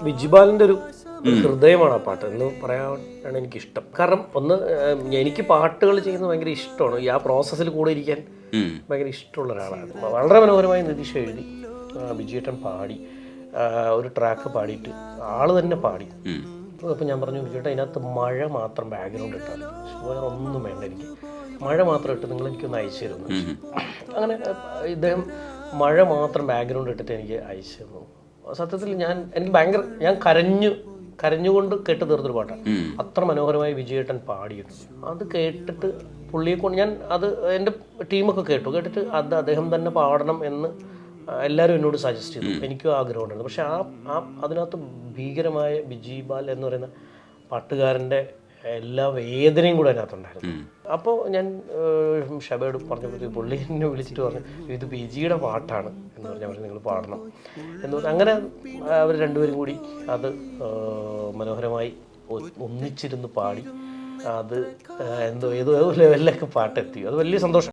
വിജിബാലിൻ്റെ ഒരു ഹൃദയമാണ് ആ പാട്ട് എന്ന് പറയാനാണ് എനിക്കിഷ്ടം. കാരണം ഒന്ന് എനിക്ക് പാട്ടുകൾ ചെയ്യുന്നത് ഭയങ്കര ഇഷ്ടമാണ്. ഈ ആ പ്രോസസ്സിൽ കൂടെ ഇരിക്കാൻ ഭയങ്കര ഇഷ്ടമുള്ള ഒരാളാണ്. വളരെ മനോഹരമായി നിതീഷ് എഴുതി, വിജയേട്ടൻ പാടി, ഒരു ട്രാക്ക് പാടിയിട്ട് ആള് തന്നെ പാടി. അപ്പോൾ ഞാൻ പറഞ്ഞു, വിജയേട്ടൻ അതിനകത്ത് മഴ മാത്രം ബാക്ക്ഗ്രൗണ്ട് ഇട്ടാൽ വേറെ ഒന്നും വേണ്ട, എനിക്ക് മഴ മാത്രം ഇട്ട് നിങ്ങൾ എനിക്കൊന്ന് അയച്ചു തരുന്നു. അങ്ങനെ ഇദ്ദേഹം മഴ മാത്രം ബാക്ക്ഗ്രൗണ്ട് ഇട്ടിട്ട് എനിക്ക് അയച്ചു തന്നു. സത്യത്തിൽ എനിക്ക് ഭയങ്കര ഞാൻ കരഞ്ഞുകൊണ്ട് കേട്ട് തീർന്നൊരു പാട്ടാണ്. അത്ര മനോഹരമായി വിജയേട്ടൻ പാടിയിരുന്നു. അത് കേട്ടിട്ട് പുള്ളിയെ കൊണ്ട് അത് എൻ്റെ ടീമൊക്കെ കേട്ടിട്ട് അത് അദ്ദേഹം തന്നെ പാടണം എന്ന് എല്ലാവരും എന്നോട് സജസ്റ്റ് ചെയ്തു. എനിക്കും ആഗ്രഹമുണ്ടായിരുന്നു. പക്ഷെ അതിനകത്ത് ഭീകരമായ വിജിബാൽ എന്ന് പറയുന്ന പാട്ടുകാരൻ്റെ എല്ലാ വേദനയും കൂടെ അതിനകത്തുണ്ടായിരുന്നു. അപ്പോൾ ഞാൻ ഷബയോട് പറഞ്ഞപ്പോഴത്തേക്ക് പുള്ളി എന്നെ വിളിച്ചിട്ട് പറഞ്ഞു, ഇത് വിജിയുടെ പാട്ടാണ് എന്ന് പറഞ്ഞാൽ നിങ്ങൾ പാടണം എന്ന് പറഞ്ഞു. അങ്ങനെ അവർ രണ്ടുപേരും കൂടി അത് മനോഹരമായി ഒന്നിച്ചിരുന്ന് പാടി. അത് ഏതോ ലെവലിലൊക്കെ പാട്ടെത്തി. അത് വലിയ സന്തോഷം.